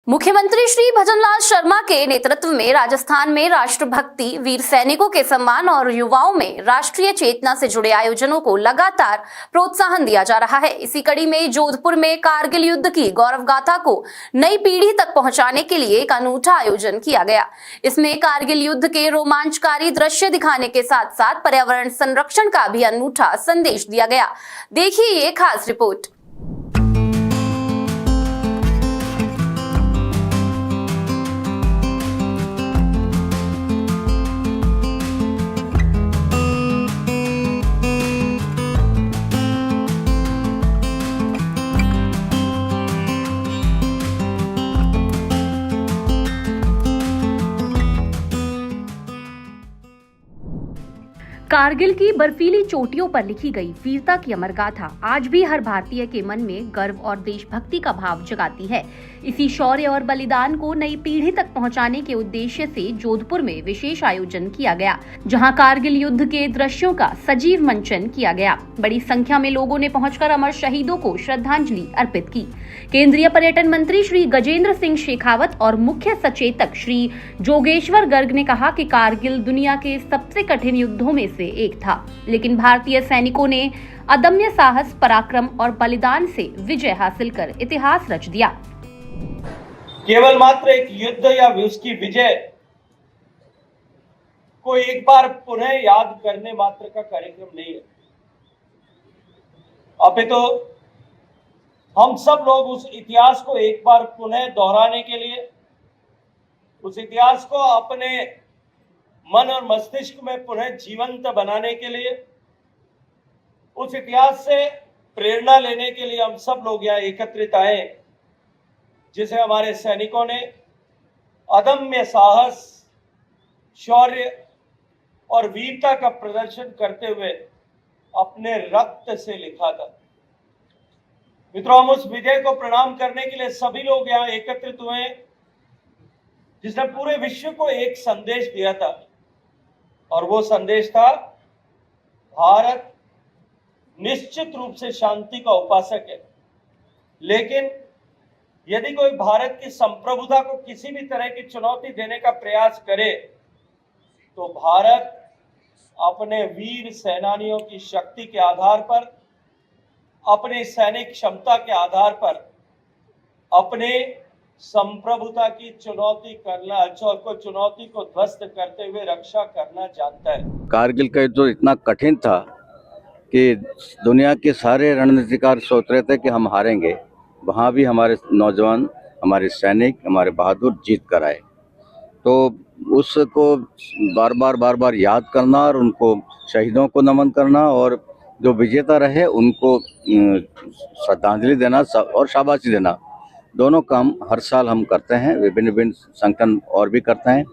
मुख्यमंत्री श्री भजनलाल शर्मा के नेतृत्व में राजस्थान में राष्ट्रभक्ति, वीर सैनिकों के सम्मान और युवाओं में राष्ट्रीय चेतना से जुड़े आयोजनों को लगातार प्रोत्साहन दिया जा रहा है। इसी कड़ी में जोधपुर में कारगिल युद्ध की गौरव गाथा को नई पीढ़ी तक पहुंचाने के लिए एक अनूठा आयोजन किया गया। इसमें कारगिल युद्ध के रोमांचकारी दृश्य दिखाने के साथ साथ पर्यावरण संरक्षण का भी अनूठा संदेश दिया गया। देखिए ये खास रिपोर्ट। कारगिल की बर्फीली चोटियों पर लिखी गई वीरता की अमर गाथा आज भी हर भारतीय के मन में गर्व और देशभक्ति का भाव जगाती है। इसी शौर्य और बलिदान को नई पीढ़ी तक पहुंचाने के उद्देश्य से जोधपुर में विशेष आयोजन किया गया, जहां कारगिल युद्ध के दृश्यों का सजीव मंचन किया गया। बड़ी संख्या में लोगों ने पहुंचकर अमर शहीदों को श्रद्धांजलि अर्पित की। केंद्रीय पर्यटन मंत्री श्री गजेंद्र सिंह शेखावत और मुख्य सचेतक श्री जोगेश्वर गर्ग ने कहा कि कारगिल दुनिया के सबसे कठिन युद्धों में से एक था, लेकिन भारतीय सैनिकों ने अदम्य साहस, पराक्रम और बलिदान से विजय हासिल कर इतिहास रच दिया। केवल मात्र एक युद्ध या उसकी विजय को एक बार पुनः याद करने मात्र का कार्यक्रम नहीं है, अपितु हम सब लोग उस इतिहास को एक बार पुनः दोहराने के लिए, उस इतिहास को अपने मन और मस्तिष्क में पुनः जीवंत बनाने के लिए, उस इतिहास से प्रेरणा लेने के लिए हम सब लोग यहाँ एकत्रित आए, जिसे हमारे सैनिकों ने अदम्य साहस, शौर्य और वीरता का प्रदर्शन करते हुए अपने रक्त से लिखा था। मित्रों, हम उस विजय को प्रणाम करने के लिए सभी लोग यहाँ एकत्रित हुए हैं, जिसने पूरे विश्व को एक संदेश दिया था, और वो संदेश था भारत निश्चित रूप से शांति का उपासक है, लेकिन यदि कोई भारत की संप्रभुता को किसी भी तरह की चुनौती देने का प्रयास करे तो भारत अपने वीर सेनानियों की शक्ति के आधार पर, अपनी सैनिक क्षमता के आधार पर अपने संप्रभुता की चुनौती को ध्वस्त करते हुए रक्षा करना जानता है। कारगिल का युद्ध इतना कठिन था कि दुनिया के सारे रणनीतिकार सोच रहे थे कि हम हारेंगे। वहाँ भी हमारे नौजवान, हमारे सैनिक, हमारे बहादुर जीत कर आए। तो उसको बार बार याद करना और उनको शहीदों को नमन करना और जो विजेता रहे उनको श्रद्धांजलि देना और शाबाशी देना, दोनों काम हर साल हम करते हैं। विभिन्न संगठन और भी करते हैं।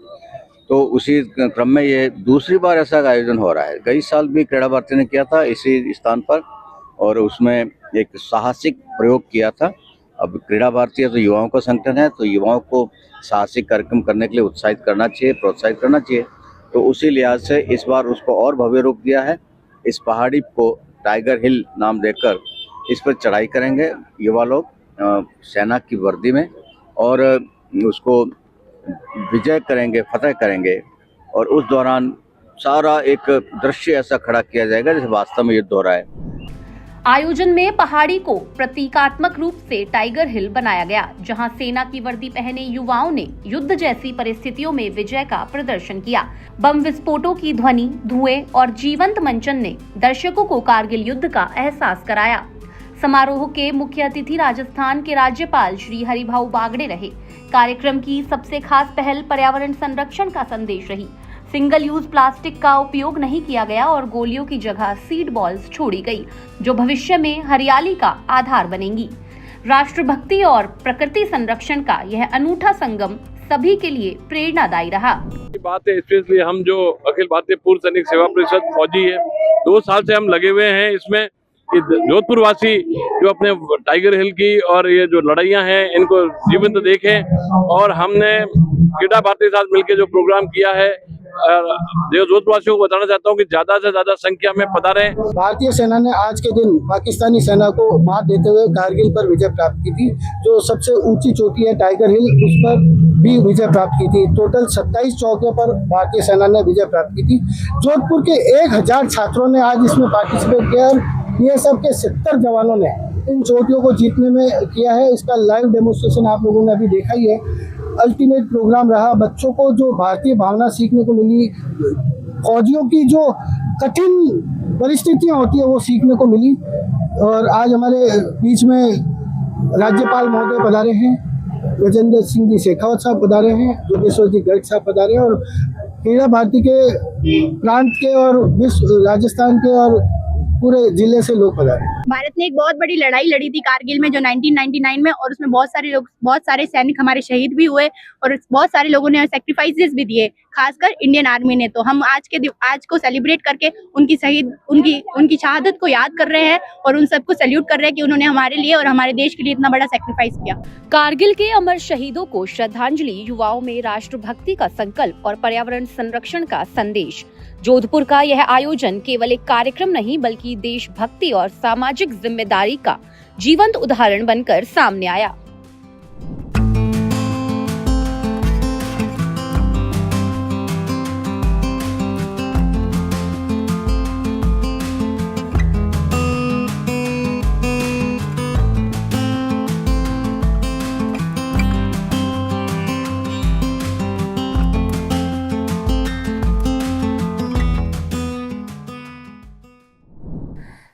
तो उसी क्रम में ये दूसरी बार ऐसा आयोजन हो रहा है। कई साल भी क्रीड़ा भारती ने किया था इसी स्थान पर, और उसमें एक साहसिक प्रयोग किया था। अब क्रीड़ा भारती तो युवाओं का संगठन है, तो युवाओं को साहसिक कार्यक्रम करने के लिए उत्साहित करना चाहिए, प्रोत्साहित करना चाहिए। तो उसी लिहाज से इस बार उसको और भव्य रूप दिया है। इस पहाड़ी को टाइगर हिल नाम देकर इस पर चढ़ाई करेंगे युवा लोग सेना की वर्दी में, और उसको विजय करेंगे, फतेह करेंगे। और उस दौरान सारा एक दृश्य ऐसा खड़ा किया जाएगा जैसे वास्तव में युद्ध हो रहा है। आयोजन में पहाड़ी को प्रतीकात्मक रूप से टाइगर हिल बनाया गया, जहां सेना की वर्दी पहने युवाओं ने युद्ध जैसी परिस्थितियों में विजय का प्रदर्शन किया। बम विस्फोटों की ध्वनि, धुएं और जीवंत मंचन ने दर्शकों को कारगिल युद्ध का एहसास कराया। समारोह के मुख्य अतिथि राजस्थान के राज्यपाल श्री हरिभाऊ बागड़े रहे। कार्यक्रम की सबसे खास पहल पर्यावरण संरक्षण का संदेश रही। सिंगल यूज प्लास्टिक का उपयोग नहीं किया गया और गोलियों की जगह सीड बॉल्स छोड़ी गई, जो भविष्य में हरियाली का आधार बनेंगी। राष्ट्रभक्ति और प्रकृति संरक्षण का यह अनूठा संगम सभी के लिए प्रेरणादायी रहा। बात है, स्पेशली हम जो अखिल भारतीय पूर्व सैनिक सेवा परिषद फौजी है, 2 साल से हम लगे हुए हैं इसमें। जोधपुर वासी जो अपने टाइगर हिल की और ये जो लड़ाइयाँ हैं इनको जीवंत देखें, और हमने क्रीड़ा भारती के साथ मिलकर जो प्रोग्राम किया है जोधपुरवासियों को बताना चाहता हूँ कि ज्यादा से ज्यादा संख्या में पधारें। भारतीय सेना ने आज के दिन पाकिस्तानी सेना को मात देते हुए कारगिल पर विजय प्राप्त की थी। जो सबसे ऊंची चोटी है टाइगर हिल, उस पर भी विजय प्राप्त की थी। टोटल 27 चौकियों पर भारतीय सेना ने विजय प्राप्त की थी। जोधपुर के 1000 छात्रों ने आज इसमें पार्टिसिपेट किया और बीएसएफ के 70 जवानों ने इन चोटियों को जीतने में किया है। इसका लाइव डेमोन्स्ट्रेशन आप लोगों ने अभी देखा ही है। अल्टीमेट प्रोग्राम रहा। बच्चों को जो भारतीय भावना सीखने को मिली, फौजियों की जो कठिन परिस्थितियां होती है वो सीखने को मिली। और आज हमारे बीच में राज्यपाल महोदय पधारे हैं, गजेंद्र सिंह जी शेखावत साहब पधारे हैं, जोगेश्वर जी गर्ग साहब पधारे हैं और क्रीड़ा भारती के प्रांत के और राजस्थान के और पूरे जिले से लोग पधारे। भारत ने एक बहुत बड़ी लड़ाई लड़ी थी कारगिल में जो 1999 में, और उसमें बहुत सारे सैनिक हमारे शहीद भी हुए और बहुत सारे लोगों ने सैक्रिफाइसेस भी दिए, खासकर इंडियन आर्मी ने। तो हम आज को सेलिब्रेट करके उनकी शहादत को याद कर रहे हैं और उन सबको सैल्यूट कर रहे हैं कि उन्होंने हमारे लिए और हमारे देश के लिए इतना बड़ा सैक्रिफाइस किया। कारगिल के अमर शहीदों को श्रद्धांजलि, युवाओं में राष्ट्रभक्ति का संकल्प और पर्यावरण संरक्षण का संदेश। जोधपुर का यह आयोजन केवल एक कार्यक्रम नहीं बल्कि देशभक्ति और सामाजिक जिम्मेदारी का जीवंत उदाहरण बनकर सामने आया।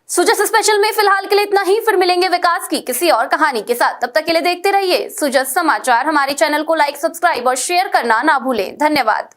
सुजस स्पेशल में फिलहाल के लिए इतना ही। फिर मिलेंगे विकास की किसी और कहानी के साथ। तब तक के लिए देखते रहिए सुजस समाचार। हमारे चैनल को लाइक, सब्सक्राइब और शेयर करना ना भूलें। धन्यवाद।